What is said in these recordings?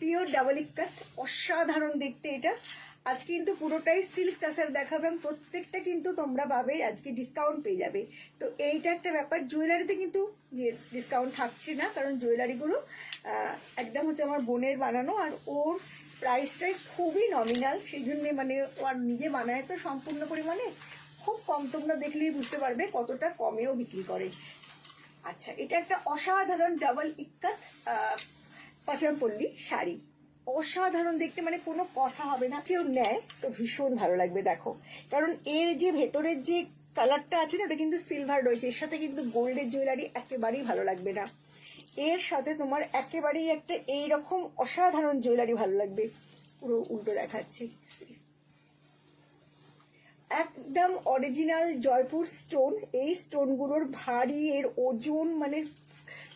Pure double ইক্কাত, অসাধারণ দেখতে এটা। আজকে কিন্তু পুরোটাই সিল্ক টাসার দেখাবে, প্রত্যেকটা কিন্তু তোমরা পাবে আজকে ডিসকাউন্ট পেয়ে যাবে। তো এইটা একটা ব্যাপার। জুয়েলারিতে কিন্তু ডিসকাউন্ট থাকছে না, কারণ জুয়েলারিগুলো একদম হচ্ছে আমার বোনের বানানো, আর ওর প্রাইসটাই খুবই নমিনাল, সেই জন্যে মানে ও আর নিজে বানায় তো সম্পূর্ণ পরিমাণে খুব কম, তোমরা দেখলেই বুঝতে পারবে কতটা কমেও বিক্রি করে। আচ্ছা, এটা একটা অসাধারণ ডাবল ইক্কাত পাচামপল্লী শাড়ি, অসাধারণ দেখতে, মানে কোনো কথা হবে না। কেউ নেয় তো ভীষণ ভালো লাগবে দেখো, কারণ এর যে ভেতরের যে কালারটা আছে না ওটা কিন্তু সিলভার রয়েছে, এর সাথে কিন্তু গোল্ডের জুয়েলারি একেবারেই ভালো লাগবে না, এর সাথে তোমার একেবারেই একটা এইরকম অসাধারণ জুয়েলারি ভালো লাগবে। পুরো উল্টো দেখাচ্ছি, একদম অরিজিনাল জয়পুর স্টোন। এই স্টোনগুলোর ভারী, এর ওজন, মানে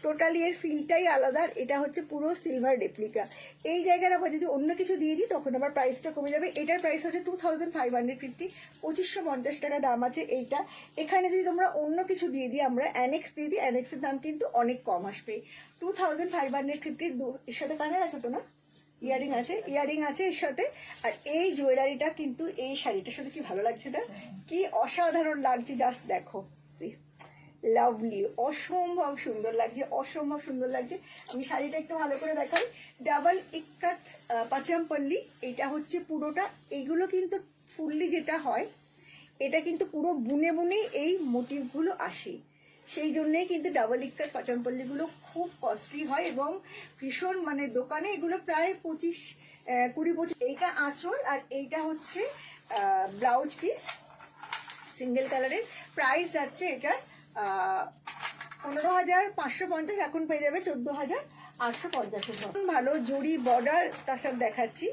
টোটালি এর ফিলটাই আলাদা। এটা হচ্ছে পুরো সিলভার রেপ্লিকা। এই জায়গায় আবার যদি অন্য কিছু দিয়ে দিই তখন আবার প্রাইসটা কমে যাবে। এটার প্রাইস হচ্ছে 2550, 2550 টাকা দাম আছে এইটা। এখানে যদি তোমরা অন্য কিছু দিয়ে দিই, আমরা অ্যানেক্স দিয়ে দিই, অ্যানেক্সের দাম কিন্তু অনেক কম আসবে। 2550, এর সাথে কালার আছে তো না, ইয়ারিং আছে, ইয়ারিং আছে এর সাথে। আর এই জুয়েলারিটা কিন্তু এই শাড়িটার সাথে কি ভালো লাগছে না, কি অসাধারণ লাগছে, জাস্ট দেখো, লাভলি, অসম্ভব সুন্দর লাগছে, অসম্ভব সুন্দর লাগছে। আমি শাড়িটা একটু ভালো করে দেখাই। ডাবল ইক্কাত পাচামপল্লী, এটা হচ্ছে পুরোটা। এইগুলো কিন্তু ফুললি যেটা হয়, এটা কিন্তু পুরো বুনে বুনে এই মোটিভগুলো আসে, সেই জন্যেই কিন্তু ডাবল ইক্কাত পাচামপল্লীগুলো খুব কস্টলি হয় এবং ভীষণ, মানে দোকানে এগুলো প্রায় 20-25। এইটা আঁচল আর এইটা হচ্ছে ব্লাউজ পিস সিঙ্গেল কালারের। প্রাইস যাচ্ছে এটার 15,550, এখন পেয়ে যাবে 14,850। ভালো জরি বর্ডার তাছাড়া দেখাচ্ছি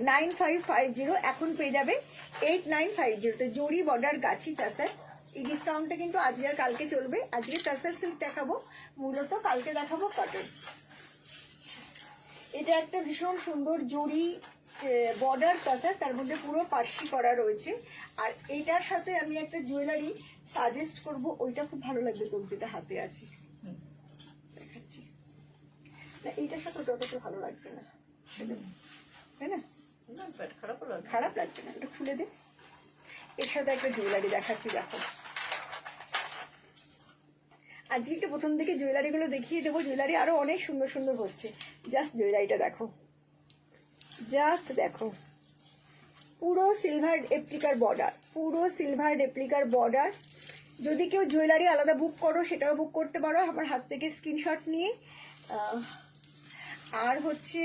9550, এখন পেয়ে যাবে 8950। জরি বর্ডার গাছি তাছাড়া এই ডিসকাউন্টটা কিন্তু আজকে আর কালকে চলবে। আজকে টাসার সিল্ক দেখাবো মূলত, কালকে দেখাবো কটন। এটা একটা ভীষণ সুন্দর জরি বর্ডার টাসার, তার মধ্যে পুরো পার্সি করা রয়েছে। আর এইটার সাথে আমি একটা জুয়েলারি সাজেস্ট করব, ওইটা খুব ভালো লাগবে তোর, যেটা হাতে আছে দেখাচ্ছি না, এইটার সাথে ওটা তো ভালো লাগবে না, তাই না? খারাপ লাগবে না, এটা খুলে দে। এর সাথে একটা জুয়েলারি দেখাচ্ছি, দেখো আজকে একটু প্রথম থেকে জুয়েলারিগুলো দেখিয়ে দেবো, জুয়েলারি আরো অনেক সুন্দর সুন্দর হচ্ছে। জাস্ট জুয়েলারিটা দেখো, জাস্ট দেখো, পুরো সিলভার রেপ্লিকার বর্ডার, পুরো সিলভার রেপ্লিকার বর্ডার। যদি কেউ জুয়েলারি আলাদা বুক করো সেটাও বুক করতে পারো আমার হাত থেকে স্ক্রিনশট নিয়ে। আর হচ্ছে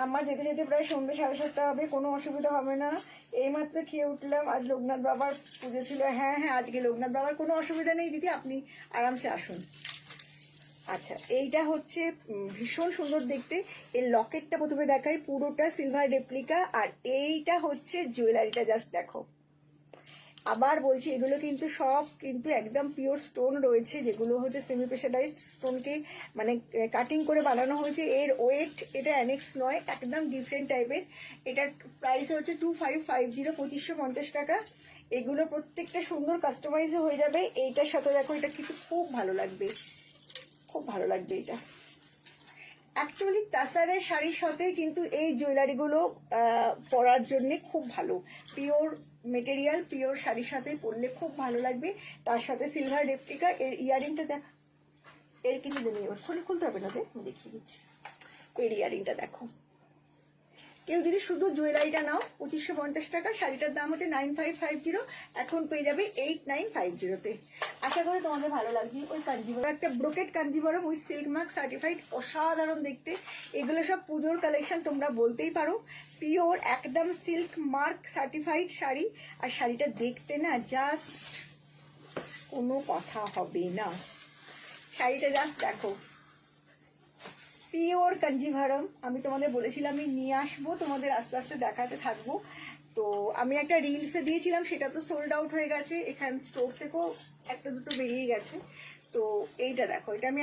আমার যেতে যেতে প্রায় সন্ধ্যে 7:30 হবে, কোনো অসুবিধা হবে না। এইমাত্র খেয়ে উঠলাম, আজ লোকনাথ বাবার পুজো ছিল। হ্যাঁ হ্যাঁ, আজকে লোকনাথ বাবার, কোনো অসুবিধা নেই দিদি, আপনি আরামসে আসুন। আচ্ছা, এইটা হচ্ছে ভীষণ সুন্দর দেখতে। এর লকেটটা প্রথমে দেখাই, পুরোটা সিলভার রেপ্লিকা। আর এইটা হচ্ছে জুয়েলারিটা, জাস্ট দেখো। আবার বলছি, এগুলো কিন্তু সব কিন্তু একদম পিওর স্টোন রয়েছে, যেগুলো হচ্ছে সেমি প্রেশারাইজড স্টোনকে মানে কাটিং করে বানানো হয়েছে। এর ওয়েট, এটা অ্যানেক্স নয়, একদম ডিফারেন্ট টাইপের। এটার প্রাইস হচ্ছে 2550, 2550 টাকা। এগুলো প্রত্যেকটা সুন্দর কাস্টমাইজও হয়ে যাবে। এইটার সাথে দেখো, এটা কিন্তু খুব ভালো লাগবে, খুব ভালো লাগবে এটা। অ্যাকচুয়ালি তাসারের শাড়ির সাথে কিন্তু এই জুয়েলারিগুলো পরার জন্যে খুব ভালো, পিওর মেটেরিয়াল, পিওর শাড়ির সাথে পরলে খুব ভালো লাগবে। তার সাথে সিলভার রেপ্লিকা। এর ইয়ারিংটা দেখ, এর কিন্তু দেবে, এবার খুলতে হবে না, দেখিয়ে দিচ্ছি। এর ইয়ারিংটা দেখো। কেউ যদি শুধু জুয়েলারিটা নাও 2550 টাকা, শাড়িটার দাম হচ্ছে 9550, এখন পেয়ে যাবে 8950-তে। আশা করি তোমাদের ভালো লাগবে। ওই কাঞ্জিবরম, একটা brocade Kanjeevaram with silk mark certified, অসাধারণ দেখতে। এগুলো সব পুজোর কালেকশন, তোমরা বলতেই পারো। পিওর একদম সিল্ক মার্ক সার্টিফাইড শাড়ি। আর শাড়িটা দেখতে না জাস্ট কোনো কথা হবে না, শাড়িটা জাস্ট দেখো, পিওর কাঞ্জিভারম। আমি তোমাদের বলেছিলাম আমি নিয়ে আসবো, তোমাদের আস্তে আস্তে দেখাতে থাকবো। তো আমি একটা রিলসে দিয়েছিলাম, সেটা তো সোল্ড আউট হয়ে গেছে, এখান স্টোর থেকেও একটা দুটো বেরিয়ে গেছে। তো এইটা দেখো, এটা আমি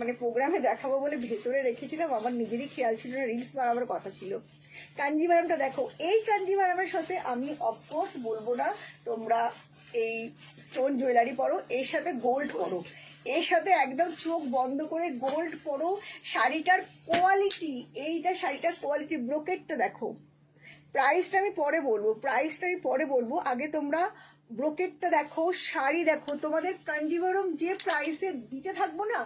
মানে প্রোগ্রামে দেখাবো বলে ভেতরে রেখেছিলাম, আমার নিজেরই খেয়াল ছিল না, রিলস বানাবার কথা ছিল। কাঞ্জিভারমটা দেখো। এই কাঞ্জিভারমের সাথে আমি অফকোর্স বলবো না তোমরা এই স্টোন জুয়েলারি পরো, এর সাথে গোল্ড পরো। এর সাথে একদম চোখ বন্ধ করে গোল্ড পরো। শাড়িটার কোয়ালিটি, এইটা শাড়িটার কোয়ালিটি, ব্রোকেটটা দেখো। প্রাইসটা আমি পরে বলবো, আগে তোমরা ব্রোকেটটা দেখো, শাড়ি দেখো। তোমাদের কাঞ্জিভরম যে প্রাইসে দিতে থাকবো না,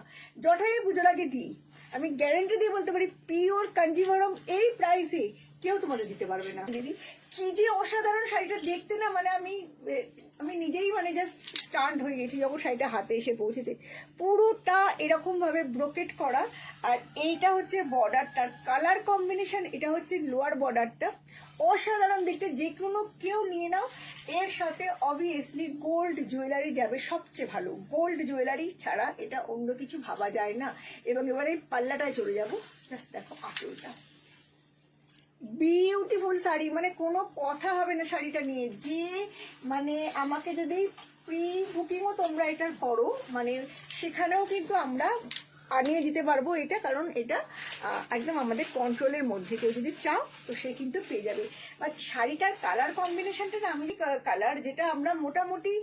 যথাই পুজোর আগে দিই, আমি গ্যারেন্টি দিয়ে বলতে পারি পিওর কাঞ্জিভরম এই প্রাইসে কেউ তোমাদের দিতে পারবে না দিদি। কি যে অসাধারণ শাড়িটা দেখতে না, মানে আমি নিজেই মানে জাস্ট স্টান্ট হয়ে গেছি যখন শাড়িটা হাতে এসে পৌঁছেছে। পুরোটা এরকম ভাবে ব্রোকেট করা, আর এইটা হচ্ছে বর্ডারটার কালার কম্বিনেশন, এটা হচ্ছে লোয়ার বর্ডারটা, অসাধারণ দেখতে। যে কোনো কেউ নিয়ে নাও। এর সাথে অবভিয়াসলি গোল্ড জুয়েলারি যাবে সবচেয়ে ভালো, গোল্ড জুয়েলারি ছাড়া এটা অন্য কিছু ভাবা যায় না। এবং এবারে পাল্লাটায় চলে যাব, জাস্ট দেখো আঁচলটা, বিউটিফুল শাড়ি, মানে কোনো কথা হবে না শাড়িটা নিয়ে। যে মানে আমাকে যদি প্রি বুকিংও তোমরা এটা করো, মানে সেখানেও কিন্তু আমরা আনিয়ে দিতে পারবো এটা, কারণ এটা একদম আমাদের কন্ট্রোলের মধ্যে। কেউ যদি চাও তো সে কিন্তু পেয়ে যাবে। বাট শাড়িটার কালার কম্বিনেশনটা না, আমি কালার যেটা আমরা মোটামুটি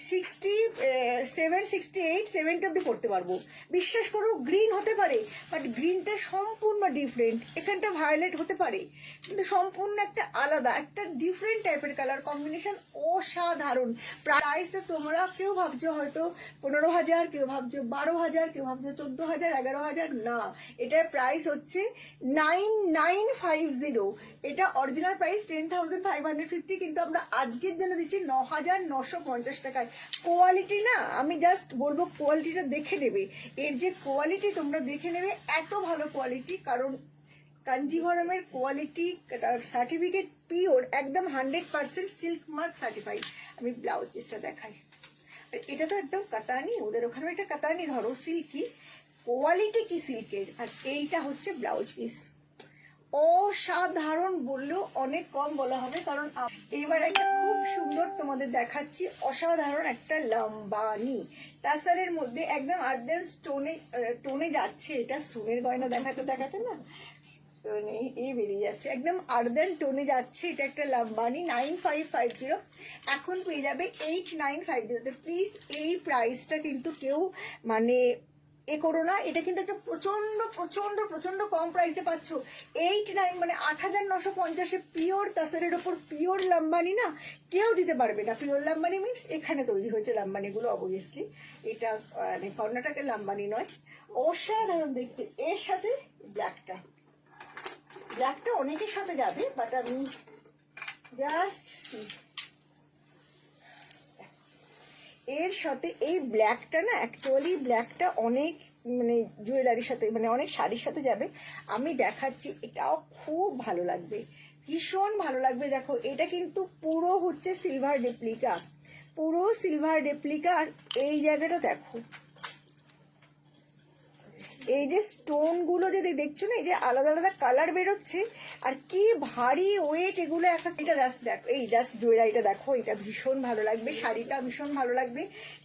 67, 68, 70 অব্দি করতে পারবো। বিশ্বাস করো, গ্রিন হতে পারে বাট গ্রিনটা সম্পূর্ণ ডিফারেন্ট, এখানটা ভায়োলেট হতে পারে, কিন্তু সম্পূর্ণ একটা আলাদা, একটা ডিফারেন্ট টাইপের কালার কম্বিনেশন, অসাধারণ। প্রাইসটা তোমরা কেউ ভাবছো হয়তো 15,000, কেউ ভাবছো 12,000, কেউ ভাবছো 14,000, 11,000, না, এটার প্রাইস হচ্ছে 9950। এটা অরিজিনাল প্রাইস 10,550, কিন্তু আমরা আজকের জন্য দিচ্ছি 9,950 টাকায়। কোয়ালিটি না, আমি জাস্ট বলবো কোয়ালিটিটা দেখে নেবে, এর যে কোয়ালিটি তোমরা দেখে নেবে, এত ভালো কোয়ালিটি। কারণ কাঞ্জিভরমের কোয়ালিটি, তার সার্টিফিকেট পিওর, একদম 100% সিল্ক মার্ক সার্টিফাইড। আমি ব্লাউজ পিসটা দেখাই, এটা তো একদম কাতানি, ওদের ওখানে এটা কাতানি ধরো, সিল্কি কোয়ালিটি কি সিল্কের। আর এইটা হচ্ছে ব্লাউজ পিস, অসাধারণ বললেও অনেক কম বলা হবে। কারণ এবার একটা খুব সুন্দর তোমাদের দেখাচ্ছি, অসাধারণ একটা লাম্বানি টাসারের মধ্যে একদম আর্দেন টোনে যাচ্ছে। এটা স্টোনের গয়না দেখাতে দেখাতে না এই বেরিয়ে যাচ্ছে, একদম আর্দেন টোনে যাচ্ছে। এটা একটা লাম্বানি 9550, এখন পেয়ে যাবে 8950। প্লিজ এই প্রাইসটা কিন্তু কেউ মানে এ করো না, এটা কিন্তু একটা প্রচন্ড প্রচন্ড প্রচন্ড কম প্রাইসে পাচ্ছ। 89 মানে 8,950 পিওর তাসারের ওপর পিওর লাম্বানি না, কেউ দিতে পারবে না। পিওর লাম্বানি মিনস এখানে তৈরি হয়েছে লাম্বানিগুলো, অবভিয়াসলি এটা মানে কর্ণাটকের লাম্বানি নয়। অসাধারণ দেখতে। এর সাথে ব্ল্যাকটা অনেকের সাথে যাবে, বাট আমি জাস্ট এর সাথে এই ব্ল্যাকটা না, অ্যাকচুয়ালি ব্ল্যাকটা অনেক মানে জুয়েলারির সাথে, মানে অনেক শাড়ির সাথে যাবে। আমি দেখাচ্ছি, এটাও খুব ভালো লাগবে, ভীষণ ভালো লাগবে। দেখো এটা কিন্তু পুরো হচ্ছে সিলভার রেপ্লিকা, পুরো সিলভার রেপ্লিকা। আর এই জায়গাটা দেখো, এই যে স্টোন গুলো যে দেখছো না, এই যে আলাদা আলাদা কালার বেরোচ্ছে, আর কি ভারী ওয়েট এগুলো। এখন এটা জাস্ট দেখো, এই জাস্ট জুয়েলারিটা দেখো, এটা ভীষণ ভালো লাগবে, শাড়িটা ভীষণ ভালো লাগবে।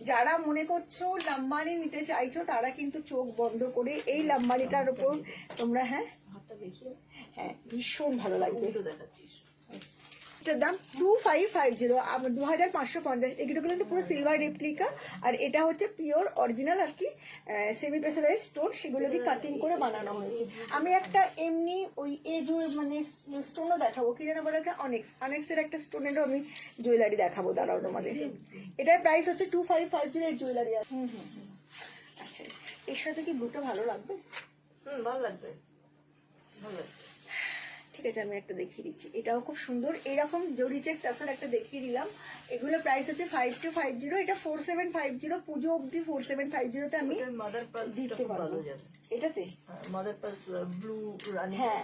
যারা মনে করছো লাম্বানি নিতে চাইছো, তারা কিন্তু চোখ বন্ধ করে এই লাম্বানিটার উপর তোমরা হ্যাঁ ভীষণ ভালো লাগবে। এটার দাম 2550, 2550। এগুলো কিন্তু পুরো সিলভার রেপ্লিকা, আর এটা হচ্ছে পিওর অরিজিনাল আর কি সেমি প্রেসারাইজ স্টোন, সেগুলোকে কাটিং করে বানানো হয়েছে। আমি একটা এমনি ওই মানে স্টোনও দেখাবো, কি যেন বলে, একটা অনেক্সের একটা স্টোনেরও আমি জুয়েলারি দেখাবো, দাঁড়াও তোমাদের। এটার প্রাইস হচ্ছে 2550 এর জুয়েলারি। আচ্ছা, এর সাথে কি ব্লুটা ভালো লাগবে? ভালো লাগবে, ভালো লাগবে। ঠিক আছে, আমি একটা দেখিয়ে দিচ্ছি, এটাও খুব সুন্দর। এরকম জরি চেক টাসার একটা দেখিয়ে দিলাম। এগুলো প্রাইস হচ্ছে 5250, এটা 4750, পুজো অব্দি 4750-তে আমি মাদার পার্লস দিতে পারবো। এটাতে মাদার পার্লস ব্লু রানি, হ্যাঁ।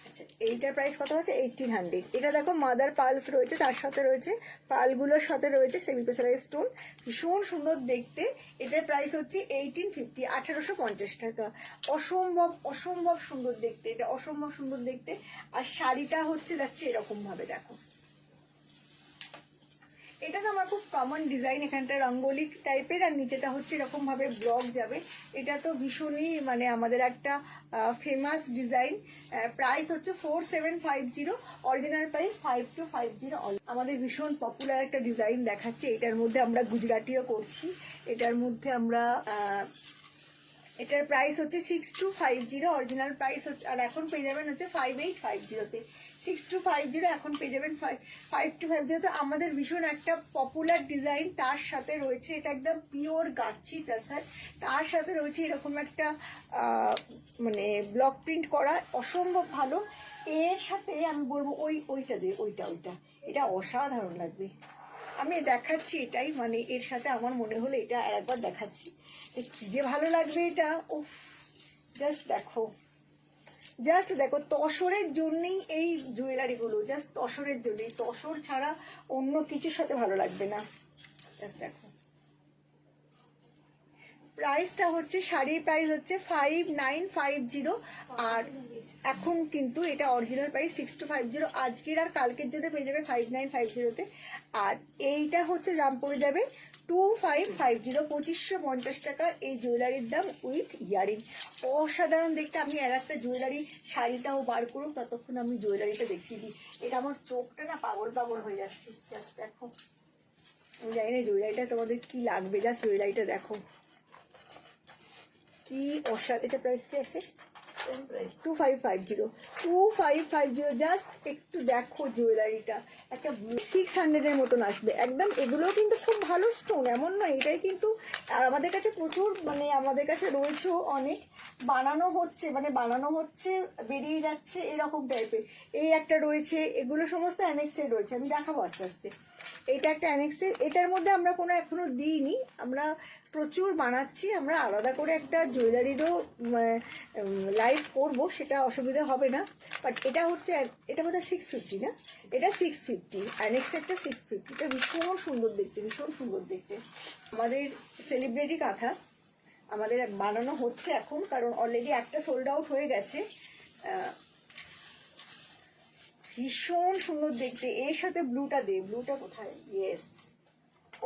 আচ্ছা, এইটার প্রাইস কত হচ্ছে? 1800। এটা দেখো মাদার পার্লস রয়েছে, তার সাথে রয়েছে পার্লগুলোর সাথে রয়েছে সেমি প্রেসারাইজ স্টোন, ভীষণ সুন্দর দেখতে। এটার প্রাইস হচ্ছে 1850, 1850 টাকা। অসম্ভব অসম্ভব সুন্দর দেখতে, এটা অসম্ভব সুন্দর দেখতে। আর শাড়িটা হচ্ছে যাচ্ছে এরকম ভাবে, দেখো এটা তো আমার খুব কমন ডিজাইন, এখানটা রঙ্গোলি টাইপের আর নিচেটা হচ্ছে এরকম ভাবে ব্লক যাবে। এটা তো ভীষণই মানে আমাদের একটা ফেমাস ডিজাইন। প্রাইস হচ্ছে 4750, অরিজিনাল প্রাইস 5250। আমাদের ভীষণ পপুলার একটা ডিজাইন দেখাচ্ছে, এটার মধ্যে আমরা গুজরাটিও করছি। এটার মধ্যে আমরা এটার প্রাইস হচ্ছে 6250, অরিজিনাল প্রাইস হচ্ছে, আর এখন পেয়ে যাবেন হচ্ছে 5850-তে। 6250 এখন পেয়ে যাবেন 5250। তো আমাদের ভীষণ একটা পপুলার ডিজাইন। তার সাথে রয়েছে এটা একদম পিওর গাচ্ছি তাসার, তার সাথে রয়েছে এরকম একটা মানে ব্লক প্রিন্ট করা, অসম্ভব ভালো। এর সাথে আমি বলবো ওইটা এটা অসাধারণ লাগবে। আমি দেখাচ্ছি এটাই, মানে এর সাথে আমার মনে হলো এটা আর একবার দেখাচ্ছি, কি যে ভালো লাগবে এটা। ও জাস্ট দেখো তসরের জন্যই এই জুয়েলারিগুলো, জাস্ট তসরের জন্যই, তসর ছাড়া অন্য কিছুর সাথে ভালো লাগবে না। জাস্ট দেখো প্রাইসটা হচ্ছে, শাড়ির প্রাইস হচ্ছে 5950, আর এখন কিন্তু এটা অরিজিনাল প্রাইস 6250। আজকের আর কালকের জন্য পেয়ে যাবে 5950-তে। আর এইটা হচ্ছে দাম পড়ে যাবে 2550, 2550 টাকা এই জুয়েলারির দাম উইথ ইয়ারিং। অসাধারণ দেখতে। আমি আর একটা জুয়েলারি শাড়িটাও বার করুক, ততক্ষণ আমি জুয়েলারিটা দেখিয়ে দিই। এটা আমার চোখটা না পাগল হয়ে যাচ্ছে। জাস্ট দেখো, আমি জানি না জুয়েলারিটা তোমাদের কি লাগবে, জাস্ট জুয়েলারিটা দেখো কি অসাধারণ। এটা প্রাইস কি আছে? 2550, জাস্ট একটু দেখো জুয়েলারিটা, একটা 600-এর মতন আসবে একদম। এগুলো কিন্তু খুব ভালো স্টোন, এমন নয়, এটাই কিন্তু। আর আমাদের কাছে প্রচুর, মানে আমাদের কাছে রয়েছেও অনেক, বানানো হচ্ছে বেরিয়ে যাচ্ছে এরকম টাইপের। এই একটা রয়েছে, এগুলো সমস্ত অ্যানেক্সের রয়েছে, আমি দেখাবো আস্তে আস্তে। এটা একটা অ্যানেক্সের, এটার মধ্যে আমরা কোনো এখনো দিইনি, আমরা প্রচুর বানাচ্ছি। আমরা আলাদা করে একটা জুয়েলারিরও লাইভ করবো, সেটা অসুবিধা হবে না। বাট এটা হচ্ছে, এটা বোধহয় 650 না, এটা 650, অ্যানেক্সেরটা 650। এটা ভীষণ সুন্দর দেখতে। আমাদের সেলিব্রিটি কাঁথা আমাদের বানানো হচ্ছে এখন, কারণ অলরেডি একটা সোল্ড আউট হয়ে গেছে। ভীষণ সুন্দর দেখতে। এর সাথে ব্লুটা কোথায়? ইয়েস,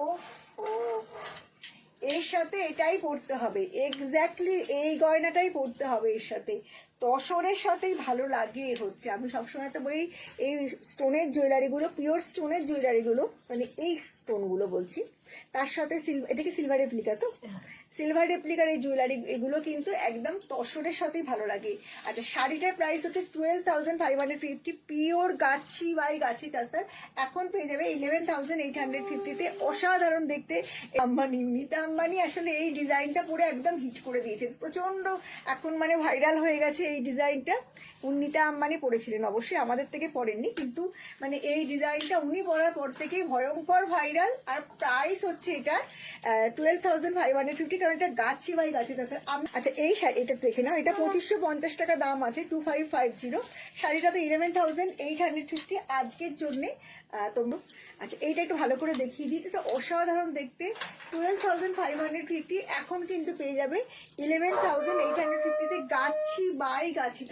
ও এর সাথে এটাই পড়তে হবে, এক্স্যাক্টলি এই গয়নাটাই পড়তে হবে এর সাথে। তসরের সাথেই ভালো লাগে হচ্ছে। আমি সবসময় তো বলি এই স্টোনের জুয়েলারিগুলো, পিওর স্টোনের জুয়েলারিগুলো, মানে এই স্টোনগুলো বলছি, তার সাথে এটা কি সিলভার রেপ্লিকা? তো সিলভার রেপ্লিকার এই জুয়েলারি, এগুলো কিন্তু একদম তসরের সাথেই ভালো লাগে। আচ্ছা, শাড়িটার প্রাইস হচ্ছে 12,550, পিওর গাছি বাই গাছি তাসার। এখন পেয়ে যাবে 11,850-তে। অসাধারণ দেখতে। নীতা আম্বানি আসলে এই ডিজাইনটা পরে একদম হিট করে দিয়েছে, প্রচন্ড এখন মানে ভাইরাল হয়ে গেছে এই ডিজাইনটা। নীতা আম্বানি পরেছিলেন, অবশ্যই আমাদের থেকে পরেননি, কিন্তু মানে এই ডিজাইনটা উনি পরার পর থেকেই ভয়ঙ্কর ভাইরাল। আর প্রাইস হচ্ছে এটা 12,550, কারণ এটা গাছি বাই গাছি তাছাড়া। আচ্ছা, এই শাড়ি এটা দেখে নাও, এটা 2550 টাকা দাম আছে, 2550। শাড়িটা তো 11,850 আজকের জন্যে তোমরা। আচ্ছা, এইটা একটু ভালো করে দেখিয়ে দিই, এটা অসাধারণ দেখতে। 12,550 এখন কিন্তু পেয়ে যাবে 11,850-তে গাছি বাই গাছি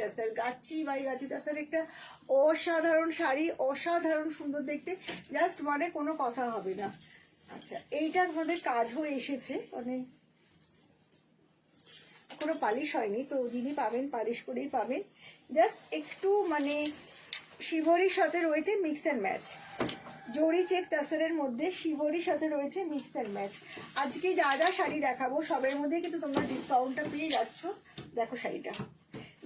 তাসার। একটা অসাধারণ শাড়ি, অসাধারণ সুন্দর দেখতে, জাস্ট মানে কোনো কথা হবে না। আচ্ছা, এইটা আমাদের কাজ হয়ে এসেছে, মানে কোনো পালিশ হয়নি, তো যিনি পাবেন পালিশ করেই পাবেন। জাস্ট একটু মানে শিভরির সাথে রয়েছে মিক্স অ্যান্ড ম্যাচ, জরি চেক তাসারের মধ্যে শিভরির সাথে রয়েছে মিক্স অ্যান্ড ম্যাচ। আজকে যা শাড়ি দেখাবো সবের মধ্যে কিন্তু তোমরা ডিসকাউন্টটা পেয়ে যাচ্ছ। দেখো শাড়িটা,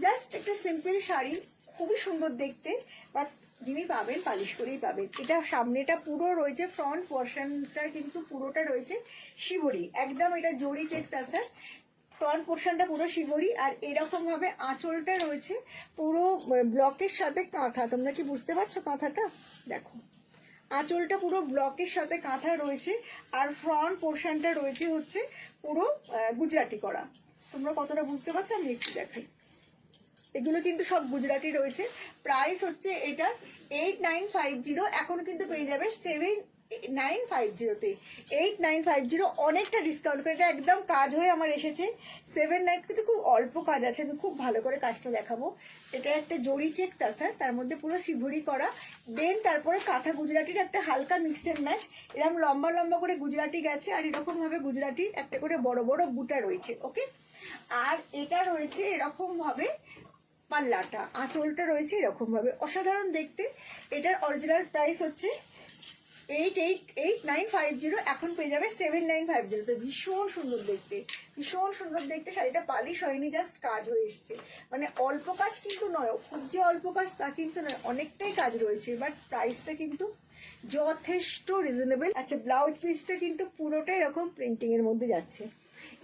জাস্ট একটা সিম্পল শাড়ি, খুবই সুন্দর দেখতে, বাট যিনি পাবেন পালিশ করেই পাবেন। এটা সামনেটা পুরো রয়েছে, ফ্রন্ট পোর্শনটা কিন্তু পুরোটা রয়েছে শিবরি, একদম এটা জরি চেক তাসার। ফ্রন্ট পোর্শনটা পুরো শিবরি, আর এরকম ভাবে আঁচলটা রয়েছে পুরো ব্লকের সাথে কাঁথা। তোমরা কি বুঝতে পারছো কাঁথাটা? দেখো, আঁচলটা পুরো ব্লকের সাথে কাঁথা রয়েছে, আর ফ্রন্ট পোর্শনটা রয়েছে হচ্ছে পুরো গুজরাটি করা। তোমরা কতটা বুঝতে পারছো আমি একটু দেখাই। এগুলো কিন্তু সব গুজরাটি রয়েছে। প্রাইস হচ্ছে এটা 8950, এখন কিন্তু পেয়ে যাবে 950-তে 8950 অনেকটা ডিসকাউন্ট করে এটা একদম কাজ হয়ে আমার এসেছে 7 নাইট, কিন্তু খুব অল্প কাজ আছে, আমি খুব ভালো করে কাজটা দেখাবো। এটা একটা জরি চেক তাসার, তার মধ্যে পুরো শিভুরি করা, দেন তারপরে কাঁথা গুজরাটির একটা হালকা মিক্স এন্ড ম্যাচ, এরকম লম্বা লম্বা করে গুজরাটি গেছে, আর এরকম ভাবে গুজরাটির একটা করে বড় বড় বুটা রয়েছে। ওকে, আর এটা রয়েছে এরকম ভাবে পাল্লাটা, আঁচলটা রয়েছে এরকম ভাবে, অসাধারণ দেখতে। এটার অরিজিনাল প্রাইস হচ্ছে 8950, এখন পেয়ে যাবে 7950। তো ভীষণ সুন্দর দেখতে, ভীষণ সুন্দর দেখতে। শাড়িটা পালিশ হয়নি, জাস্ট কাজ হয়ে এসছে, মানে অল্প কাজ কিন্তু নয়, খুব যে অল্প কাজ তা কিন্তু নয়, অনেকটাই কাজ রয়েছে, বাট প্রাইসটা কিন্তু যথেষ্ট রিজনেবল। আচ্ছা, ব্লাউজ পিসটা কিন্তু পুরোটাই এরকম প্রিন্টিং এর মধ্যে যাচ্ছে।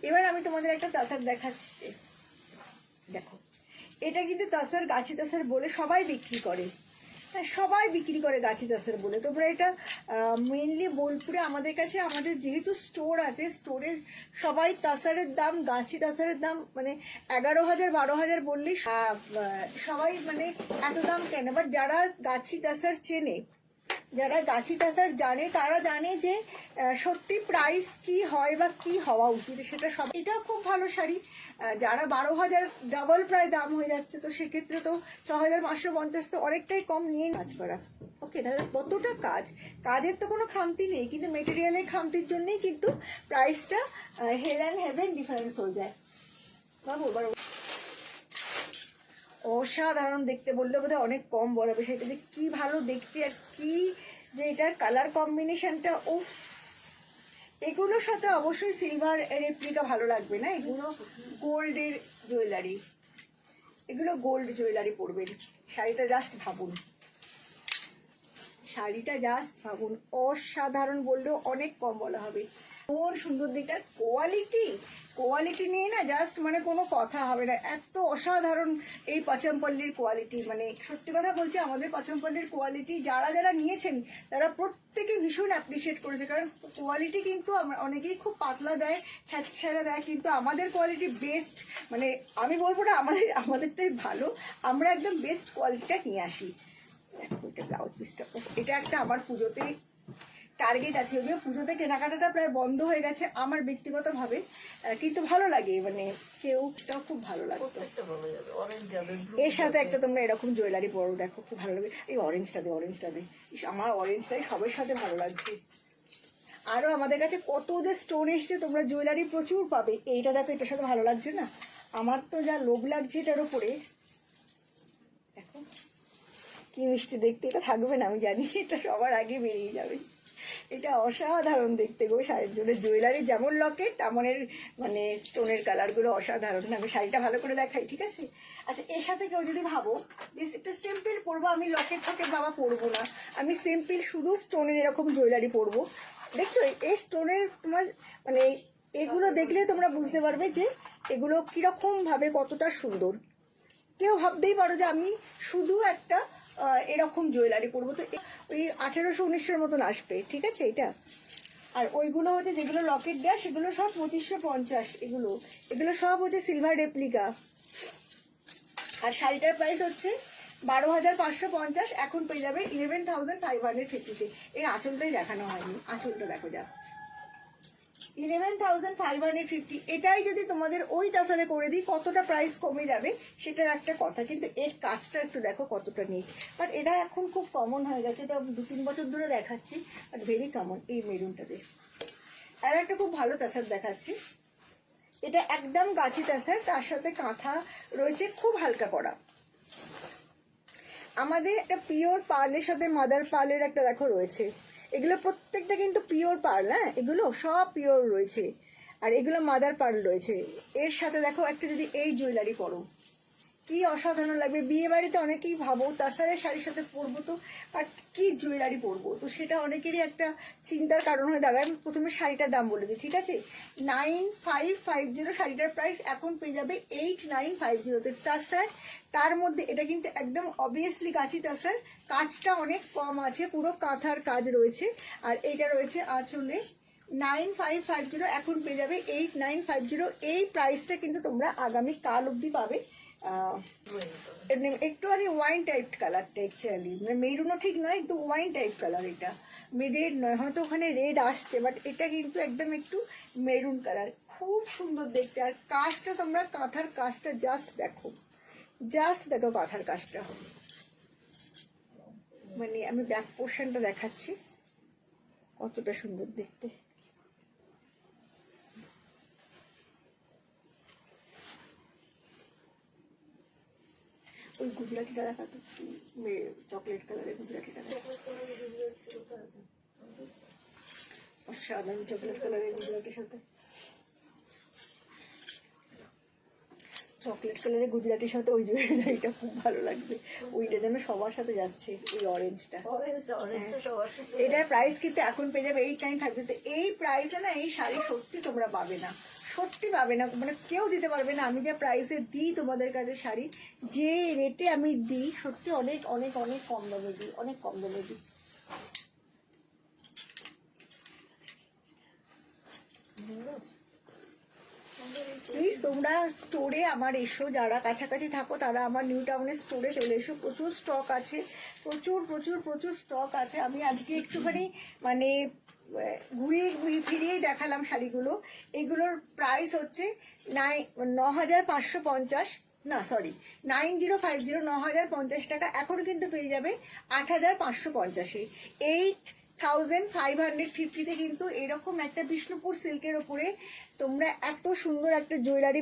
এবার আমি তোমাদের একটা তাসার দেখাচ্ছি, দেখো এটা কিন্তু তাসার, গাছি তাসার বলে সবাই বিক্রি করে, হ্যাঁ সবাই বিক্রি করে গাছি তাসার বলে। তোমরা এটা মেনলি বোলপুরে আমাদের কাছে, আমাদের যেহেতু স্টোর আছে, স্টোরে সবাই তাসারের দাম, গাছি তাসারের দাম মানে 11,000 12,000 বললেই সবাই মানে এত দাম কেন। বাট যারা গাছি তাসার চেনে, যারা গাছি তাসার জানে, তারা জানে যে সত্যি প্রাইস কি হয় বা কি হওয়া উচিত, সেটা সব। এটাও খুব ভালো শাড়ি, যারা 12,000 ডাবল প্রায় দাম হয়ে যাচ্ছে, তো সেক্ষেত্রে তো 6,550 তো অনেকটাই কম নিয়ে কাজ করা। ওকে, তাহলে কতটা কাজ, কাজের তো কোনো খামতি নেই, কিন্তু মেটেরিয়ালের খামতির জন্যই কিন্তু প্রাইসটা হেল অ্যান্ড হেভেন ডিফারেন্স হয়ে যায়। বাবু অসাধারণ দেখতে বললে বোধহয় অনেক কম বলা হবে, সেটা যে কি ভালো দেখতে, আর কি যে এটার কালার কম্বিনেশনটা, উফ। এগুলোর সাথে অবশ্যই সিলভার রেপ্লিকা ভালো লাগবে না, এগুলো গোল্ডের জুয়েলারি, এগুলো গোল্ড জুয়েলারি পরবেন। শাড়িটা জাস্ট ভাবুন, শাড়িটা জাস্ট ভাবুন, অসাধারণ বললেও অনেক কম বলা হবে। কোন সুন্দর দেখতে, আর কোয়ালিটি নিয়ে না জাস্ট মানে কোনো কথা হবে না, এত অসাধারণ এই পাচমপল্লির কোয়ালিটি। মানে সত্যি কথা বলছি, আমাদের পাচমপল্লির কোয়ালিটি যারা যারা নিয়েছেন তারা প্রত্যেকে ভীষণ অ্যাপ্রিসিয়েট করেছে, কারণ কোয়ালিটি কিন্তু অনেকেই খুব পাতলা দেয়, ছ্যাঁচড়া দেয়, কিন্তু আমাদের কোয়ালিটি বেস্ট। মানে আমি বলবো না আমাদেরটাই ভালো, আমরা একদম বেস্ট কোয়ালিটিটা নিয়ে আসি। দেখো এটা ব্লাউজ পিসটা, এটা একটা আমার পুজোতে টার্গেট আছে, যদিও পুজোতে কেনাকাটাটা প্রায় বন্ধ হয়ে গেছে আমার ব্যক্তিগতভাবে, কিন্তু ভালো লাগে, মানে কেউ এটাও খুব ভালো লাগে। এর সাথে একটা তোমরা এরকম জুয়েলারি পরো, দেখো খুব ভালো লাগে। এই অরেঞ্জটা দে, আমার অরেঞ্জটাই সবের সাথে ভালো লাগছে। আরো আমাদের কাছে কত যে স্টোন এসছে, তোমরা জুয়েলারি প্রচুর পাবে। এইটা দেখো, এটার সাথে ভালো লাগছে না? আমার তো যা লোভ লাগছে এটার উপরে, দেখো কি মিষ্টি দেখতে। এটা থাকবে না আমি জানি, এটা সবার আগে বেরিয়ে যাবে। এটা অসাধারণ দেখতে গো, শাড়ির জন্য জুয়েলারি যেমন লকেট তেমনের মানে স্টোনের কালারগুলো অসাধারণ। আমি শাড়িটা ভালো করে দেখাই, ঠিক আছে? আচ্ছা, এর সাথে কেউ যদি ভাবো যে একটা সিম্পল পরবো, আমি লকেট ফকেট বাবা পরবো না, আমি সিম্পল শুধু স্টোনের এরকম জুয়েলারি পরবো, দেখছো এই স্টোনের তোমার মানে এগুলো দেখলে তোমরা বুঝতে পারবে যে এগুলো কিরকম ভাবে কতটা সুন্দর। কেউ ভাবতেই পারো যে আমি শুধু একটা এরকম জুয়েলারি পরবো, তো ওই 1800-1900 মতন আসবে, ঠিক আছে এটা। আর ওইগুলো হচ্ছে যেগুলো লকেট দেয় সেগুলো সব 2550, এগুলো সব হচ্ছে সিলভার রেপ্লিকা। আর শাড়িটার প্রাইস হচ্ছে 12,550, এখন পেয়ে যাবে 11,550-তে। এর আঁচলটাই দেখানো হয়নি, আঁচলটা দেখো জাস্ট 11,550। এটাই যদি তোমাদের ওই তাসারে করে দিই কতটা প্রাইস কমে যাবে সেটার একটা কথা, কিন্তু এর কাজটা একটু দেখো কতটা নিট। বাট এটা এখন খুব কমন হয়ে গেছে, এটা 2-3 বছর ধরে দেখাচ্ছি, বাট ভেরি কমন। এই মেরুনটাতে আর একটা খুব ভালো তাসার দেখাচ্ছি, এটা একদম গাছি তাসার, তার সাথে কাঁথা রয়েছে খুব হালকা করা। আমাদের একটা পিওর পার্লের সাথে মাদার পার্লের একটা দেখো রয়েছে, এগুলো প্রত্যেকটা কিন্তু পিওর পার্ল, হ্যাঁ এগুলো সব পিওর রয়েছে, আর এগুলো মাদার পার্ল রয়েছে। এর সাথে দেখো একটা যদি এই জুয়েলারি পরো, কি অসাধারণ লাগবে। বিয়ে বাড়িতে অনেকেই ভাবো তাসারের শাড়ির সাথে পরবো, তো আর কি জুয়েলারি পরবো, তো সেটা অনেকেরই একটা চিন্তার কারণ হয়ে দাঁড়ায়। আমি প্রথমে শাড়িটার দাম বলে দিই, ঠিক আছে? 9550 শাড়িটার প্রাইস, এখন পেয়ে যাবে 8950-তে। তাসার তার মধ্যে এটা কিন্তু একদম অবভিয়াসলি গাছি তাসার, কাজটা অনেক কম আছে, পুরো কাঁথার কাজ রয়েছে, আর এইটা রয়েছে আঁচলে 9550, এখন পেয়ে যাবে 8950। এই প্রাইসটা কিন্তু তোমরা আগামী কাল অবধি পাবে। একটু আর ওয়াইন টাইপ কালারটা, অ্যাকচুয়ালি মানে মেরুনও ঠিক নয়, একটু ওয়াইন টাইপ কালার এটা। রেড নয়, হয়তো ওখানে রেড আসছে, বাট এটা কিন্তু একদম একটু মেরুন কালার, খুব সুন্দর দেখতে। আর কাজটা তোমরা কাঁথার কাজটা জাস্ট দেখো, কাঁথার কাজটা। মানে আমি ব্যাক পোর্শনটা দেখাচ্ছি, কতটা সুন্দর দেখতে। ওই গুজরাটিটা দেখা তো, চকলেট কালারের গুজরাটিটা দেখা, অসাধারণ চকলেট কালারের গুজরাটির সাথে, চকলেট কালারের গুজরাটির সাথে ওই জুয়েলারিটা খুব ভালো লাগবে। ওইটা যেন সবার সাথে যাচ্ছে, ওই অরেঞ্জটা। এটার প্রাইস কিন্তু এখন পেয়ে যাবে 8,950। এই প্রাইসে না এই শাড়ি সত্যি তোমরা পাবে না, সত্যি পাবে না, মানে কেউ দিতে পারবে না। আমি যে প্রাইসে দিই তোমাদের কাছে শাড়ি, যে রেটে আমি দিই, সত্যি অনেক অনেক অনেক কম দামে দিই, অনেক কম দামে দিই। প্লিজ তোমরা স্টোরে আমার এসো, যারা কাছাকাছি থাকো তারা আমার নিউ টাউনের স্টোরে চলে এসো, প্রচুর স্টক আছে, প্রচুর প্রচুর প্রচুর স্টক আছে। আমি আজকে একটুখানি মানে ঘুরিয়ে ফিরিয়ে দেখালাম শাড়িগুলো। এগুলোর প্রাইস হচ্ছে 9,550, না সরি 9050, 9,050 টাকা। এখন কিন্তু পেয়ে যাবে 8,550-এ, 8,550-তে কিন্তু এরকম একটা বিষ্ণুপুর সিল্কের ওপরে তোমরা এত সুন্দর একটা জুয়েলারি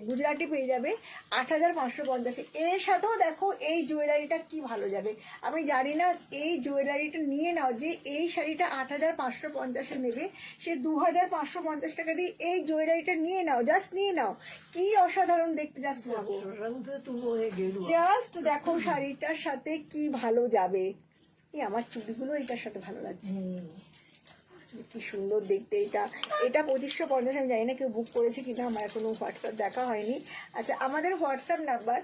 গুজরাটি পেয়ে যাবে 8,550-এ। এর সাথেও দেখো এই জুয়েলারিটা কি ভালো যাবে। আমি জানি না, এই জুয়েলারিটা নিয়ে নাও, যে এই শাড়িটা 8,550-এ নেবে, সে 2,550 টাকা দিয়ে এই জুয়েলারিটা নিয়ে নাও, জাস্ট নিয়ে নাও, কি অসাধারণ দেখতে। জাস্ট ভাবো, জাস্ট দেখো শাড়িটার সাথে কি ভালো যাবে। আমার চুড়িগুলো এটার সাথে ভালো লাগছে, কি সুন্দর দেখতে। এটা 2,550। আমি জানি না কেউ বুক করেছে কিনা, আমার এখনো হোয়াটসঅ্যাপ দেখা হয়নি। আচ্ছা, আমাদের হোয়াটসঅ্যাপ নাম্বার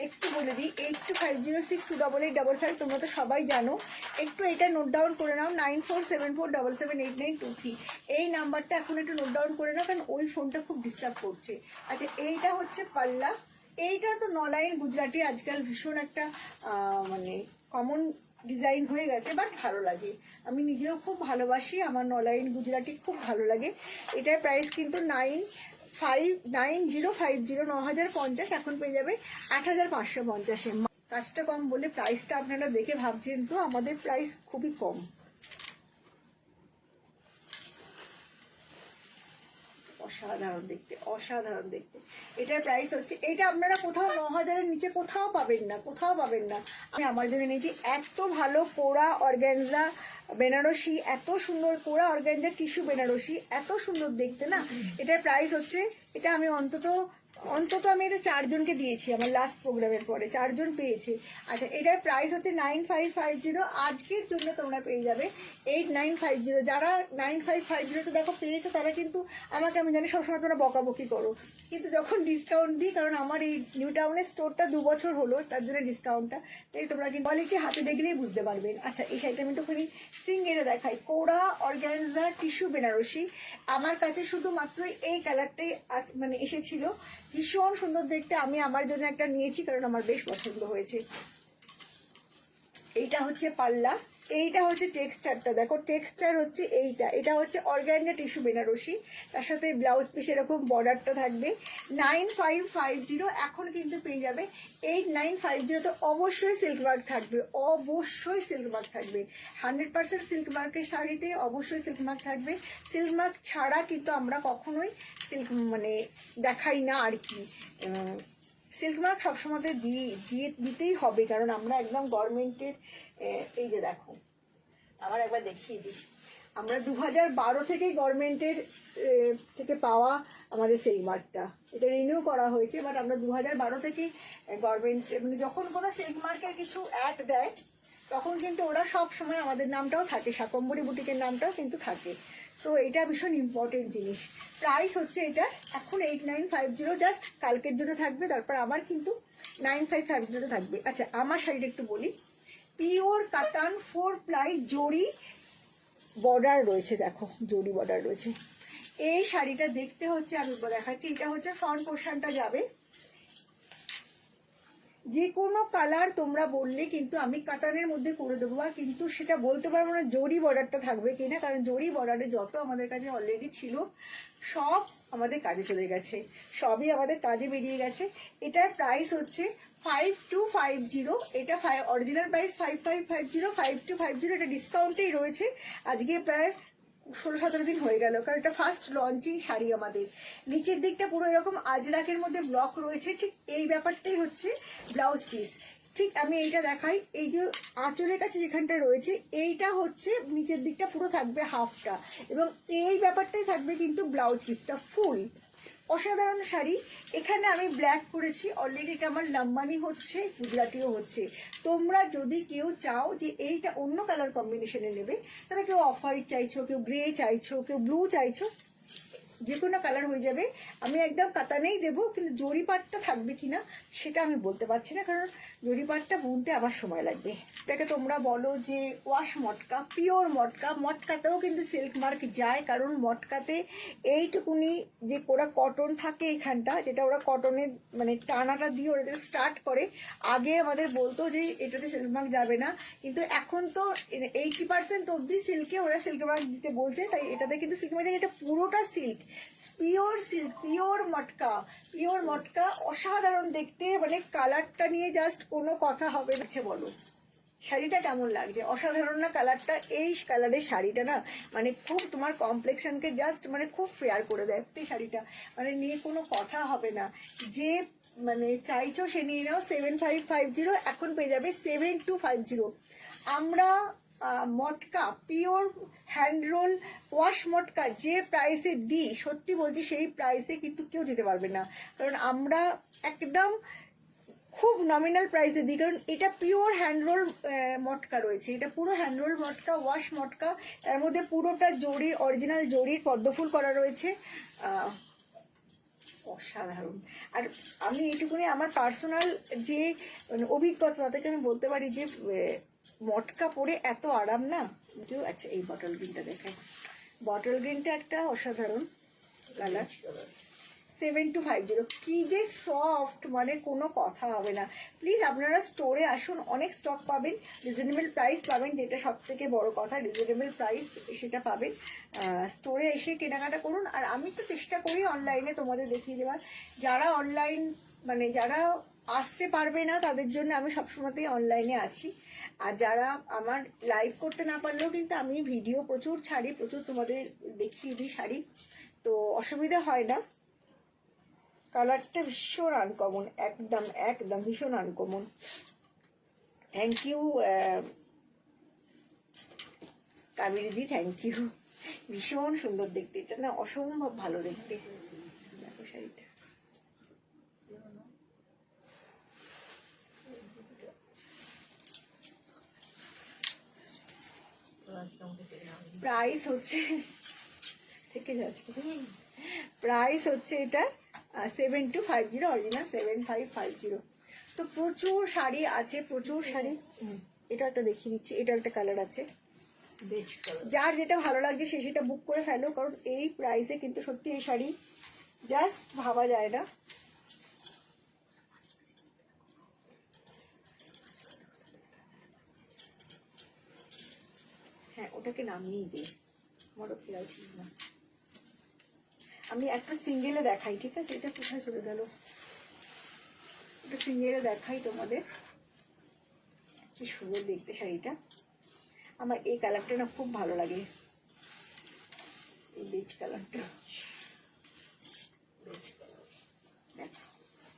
একটু বলে দিই, 8250628855। তোমরা তো সবাই জানো, একটু এটা নোট ডাউন করে নাও, 9474778923। এই নাম্বারটা এখন একটু নোট ডাউন করে নাও, কারণ ওই ফোনটা খুব ডিস্টার্ব করছে। আচ্ছা, এইটা হচ্ছে পাল্লা। এইটা তো নলাইন গুজরাটি আজকাল ভীষণ একটা মানে কমন ডিজাইন হয়ে গেছে, বাট ভালো লাগে, আমি নিজেও খুব ভালোবাসি, আমার নলাইন গুজরাটি খুব ভালো লাগে। এটার প্রাইস কিন্তু 9,050, এখন পেয়ে যাবে 8,550-এ। কাজটা কম বলে প্রাইসটা আপনারা দেখে ভাবছেন তো, আমাদের প্রাইস খুবই কম। অসাধারণ দেখতে, অসাধারণ দেখতে। এটার প্রাইস হচ্ছে, এটা আপনারা কোথাও 9,000-এর নিচে কোথাও পাবেন না, কোথাও পাবেন না। আমি আমার জন্য নিয়েছি এত ভালো কোরা অর্গানজা বেনারসি, এত সুন্দর কোরা অর্গানজা টিস্যু বেনারসি, এত সুন্দর দেখতে না। এটার প্রাইস হচ্ছে, এটা আমি অন্তত আমি এটা 4 জনকে দিয়েছি, আমার লাস্ট প্রোগ্রামের পরে 4 জন পেয়েছে। আচ্ছা, এটার প্রাইস হচ্ছে 9,550। আজকের জন্য তোমরা পেয়ে যাবে 8,950। যারা 9,550-তে দেখো পেয়েছো, তারা কিন্তু আমাকে, আমি জানি সবসময় তোমরা বকাবকি করো, কিন্তু যখন ডিসকাউন্ট দিই, কারণ আমার এই নিউ টাউনের স্টোরটা 2 বছর হলো, তার জন্য ডিসকাউন্টটা, তাই তোমরা কিন্তু কোয়ালিটি হাতে দেখলেই বুঝতে পারবেন। আচ্ছা, এই শাড়িটা আমি একটুখানি সিঙ্গেলে দেখাই, কোরা অর্গানজা টিস্যু বেনারসি। আমার কাছে শুধুমাত্র এই কালারটাই মানে এসেছিল, ভীষণ সুন্দর দেখতে। আমি আমার জন্য একটা নিয়েছি, কারণ আমার বেশ পছন্দ হয়েছে। এইটা হচ্ছে পাল্লা, এইটা হচ্ছে টেক্সচারটা দেখো, টেক্সচার হচ্ছে এটা হচ্ছে অর্গানজা টিস্যু বেনারসি, তার সাথে ব্লাউজ পিস এরকম বর্ডারটা থাকবে। 9,550, এখন কিন্তু পেয়ে যাবে 8,950। তো অবশ্যই সিল্ক মার্ক থাকবে, অবশ্যই সিল্ক মার্ক থাকবে, 100% সিল্ক মার্কের শাড়িতে অবশ্যই সিল্ক মার্ক থাকবে। সিল্ক মার্ক ছাড়া কিন্তু আমরা কখনোই সিল্ক মানে দেখাই না আর কি। সিল্ক মার্ক সবসময় দিতেই হবে, কারণ আমরা একদম গভর্নমেন্টের, এই যে দেখো, আবার একবার দেখিয়ে দিই, আমরা 2012 থেকেই গভর্নমেন্টের থেকে পাওয়া আমাদের সিল্ক মার্কটা, এটা রিনিউ করা হয়েছে, বাট আমরা 2012 থেকেই গভর্নমেন্ট, মানে যখন কোনো সিল্ক মার্কের কিছু অ্যাড দেয়, তখন কিন্তু ওরা সব সময় আমাদের নামটাও থাকে, শাকম্বরী বুটিকের নামটাও কিন্তু থাকে। সো এটা ভীষণ ইম্পর্টেন্ট জিনিস। প্রাইস হচ্ছে এটা এখন 8,950, জাস্ট কালকের জন্য থাকবে, তারপর আবার কিন্তু 9,550 থাকবে। আচ্ছা, আমার শাড়িটা একটু বলি, পিওর কাতান 4 প্লাই জরি বর্ডার রয়েছে, দেখো জরি বর্ডার রয়েছে। এই শাড়িটা দেখতে হচ্ছে, আমি দেখাচ্ছি, এটা হচ্ছে ফ্রন্ট পোর্শনটা যাবে, যে কোনো কালার তোমরা বললে কিন্তু আমি কাতানের মধ্যে করে দেবো, আর কিন্তু সেটা বলতে পারবো না জরি বর্ডারটা থাকবে কিনা, কারণ জরি বর্ডারে যত আমাদের কাছে অলরেডি ছিল সব আমাদের কাজে চলে গেছে, সবই আমাদের কাজে বেরিয়ে গেছে। এটার প্রাইস হচ্ছে 5250, এটা অরিজিনাল প্রাইস 5550, 5250, এটা ডিসকাউন্টেই রয়েছে। আজকে প্রায় 16-17 দিন হয়ে গেল, কারণ এটা ফার্স্ট লঞ্চিং শাড়ি আমাদের। নিচের দিকটা পুরো এরকম আজরাকের মধ্যে ব্লক রয়েছে, ঠিক এই ব্যাপারটাই হচ্ছে ব্লাউজ পিস। ঠিক আমি এইটা দেখাই, এই যে আঁচলের কাছে যেখানটা রয়েছে এইটা হচ্ছে নিচের দিকটা পুরো থাকবে হাফটা, এবং এই ব্যাপারটাই থাকবে কিন্তু ব্লাউজ পিসটা ফুল। অসাধারণ শাড়ি। এখানে আমি ব্ল্যাক করেছি অলরেডি, এটা আমার লাম্বানি হচ্ছে, গুজরাটিও হচ্ছে। তোমরা যদি কেউ চাও যে এইটা অন্য কালার কম্বিনেশনে নেবে, তাহলে কেউ অফ হোয়াইট চাইছো, কেউ গ্রে চাইছো, কেউ ব্লু চাইছো, যে কোনো কালার হয়ে যাবে। আমি একদম কাতানেই দেবো, কিন্তু জরি পাটটা থাকবে কিনা সেটা আমি বলতে পারছি না, কারণ জরি পাটটা বুনতে আবার সময় লাগবে। এটাকে তোমরা বলো যে ওয়াশ মটকা, পিওর মটকা। মটকাতেও কিন্তু সিল্ক মার্ক যায়, কারণ মটকাতে এইটুকুনি যে ওরা কটন থাকে এখানটা, যেটা ওরা কটনের মানে টানাটা দিয়ে ওরা যেটা স্টার্ট করে, আগে আমাদের বলতো যে এটাতে সিল্ক মার্ক যাবে না, কিন্তু এখন তো 80% অব্দি সিল্কে ওরা সিল্ক মার্ক দিতে বলছে, তাই এটাতে কিন্তু সিল্ক মার্ক, এটা পুরোটা সিল্ক, পিওর সিল্ক, পিওর মটকা, পিওর মটকা। অসাধারণ দেখতে, মানে কালারটা নিয়ে জাস্ট কোনো কথা হবে না। বলো শাড়িটা কেমন লাগছে? অসাধারণ না কালারটা? এই কালারের শাড়িটা না মানে খুব তোমার কমপ্লেক্সনকে জাস্ট মানে খুব ফেয়ার করে দেয় এই শাড়িটা, মানে নিয়ে কোনো কথা হবে না। যে মানে চাইছো সে নিয়ে নাও। 7550, এখন পেয়ে যাবে 7250। আমরা মটকা, পিওর হ্যান্ড রোল ওয়াশ মটকা যে প্রাইসে দিই, সত্যি বলছি সেই প্রাইসে কিন্তু কেউ দিতে পারবে না, কারণ আমরা একদম খুব নমিনাল প্রাইসে দিই, কারণ এটা পিওর হ্যান্ড রোল মটকা রয়েছে, এটা পুরো হ্যান্ড রোল মটকা, ওয়াশ মটকা। তার মধ্যে পুরোটা জরির, অরিজিনাল জরির পদ্মফুল করা রয়েছে। অসাধারণ। আর আমি এইটুকুনি আমার পার্সোনাল যে অভিজ্ঞতা থেকে আমি বলতে পারি যে মটকা পরে এত আরাম না। আচ্ছা এই বটল গ্রিনটা দেখাই, বটল গ্রিনটা একটা অসাধারণ কালার। 7250, কি যে সফট, মানে কোনো কথা হবে না। প্লিজ আপনারা স্টোরে আসুন, অনেক স্টক পাবেন, রিজনেবল প্রাইস পাবেন, যেটা সব থেকে বড় কথা, রিজনেবল প্রাইস সেটা পাবেন। স্টোরে এসে কেনাকাটা করুন। আর আমি তো চেষ্টা করি অনলাইনে তোমাদের দেখিয়ে দেওয়ার, যারা অনলাইন মানে যারা আসতে পারবে না তাদের জন্য আমি সবসময়তেই অনলাইনে আছি। আর যারা আমার লাইভ করতে না পারলেও কিন্তু আমি ভিডিও প্রচুর ছাড়ি, প্রচুর তোমাদের দেখিয়ে দিই শাড়ি, তো অসুবিধা হয় না। কালারটা ভীষণ আনকমন, একদম একদম ভীষণ আনকমন। থ্যাংক ইউ কাবেরিদি, থ্যাংক ইউ। ভীষণ সুন্দর দেখতে, এটা না অসম্ভব ভালো দেখতে। দেখো শাড়িটা, প্রাইস হচ্ছে থেকে যাচ্ছে, প্রাইস হচ্ছে এটা 7250, অরিজিনাল 7550। তো প্রচুর শাড়ি আছে, প্রচুর শাড়ি। এটা একটা দেখিয়ে দিচ্ছি, এটা একটা কালার আছে, যার যেটা ভালো লাগছে সে সেটা বুক করে ফেলো, কারণ এই প্রাইসে কিন্তু সত্যি এই শাড়ি জাস্ট ভাবা যায় না। হ্যাঁ ওটাকে নামিয়েই দে, আমারও খেয়াল ছিল না। আমি একটা সিঙ্গেলে দেখাই, ঠিক আছে? এটা কোথায় চলে গেল? এটা সিঙ্গেলে দেখাই তোমাদের, কি সুন্দর দেখতে শাড়িটা। আমার এই কালারটা না খুব ভালো লাগে, এই বেজ কালারটা,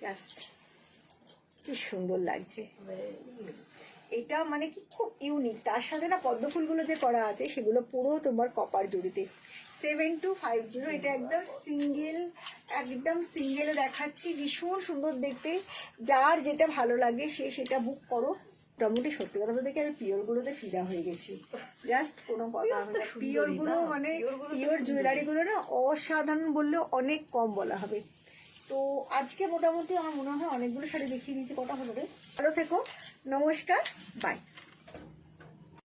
জাস্ট কি সুন্দর লাগছে। এটা মানে কি খুব ইউনিক। তার সাথে না পদ্ম ফুলগুলো যে করা আছে সেগুলো পুরো তোমার কপার জড়িতে। 7250, এটা একদম সিঙ্গেল, একদম সিঙ্গেলে দেখাচ্ছি, ভীষণ সুন্দর দেখতে। যার যেটা ভালো লাগে সে সেটা বুক করো। মোটামুটি সত্যি কথা বলতে আমি পিওরগুলোতে ফিদা হয়ে গেছি, জাস্ট কোনো কথা হবে না। পিওরগুলো মানে পিওর জুয়েলারিগুলো না অসাধারণ বললেও অনেক কম বলা হবে। তো আজকে মোটামুটি আমার মনে হয় অনেকগুলো শাড়ি দেখিয়ে দিয়েছি। কটা হলো রে? ভালো থেকো, নমস্কার, বাই।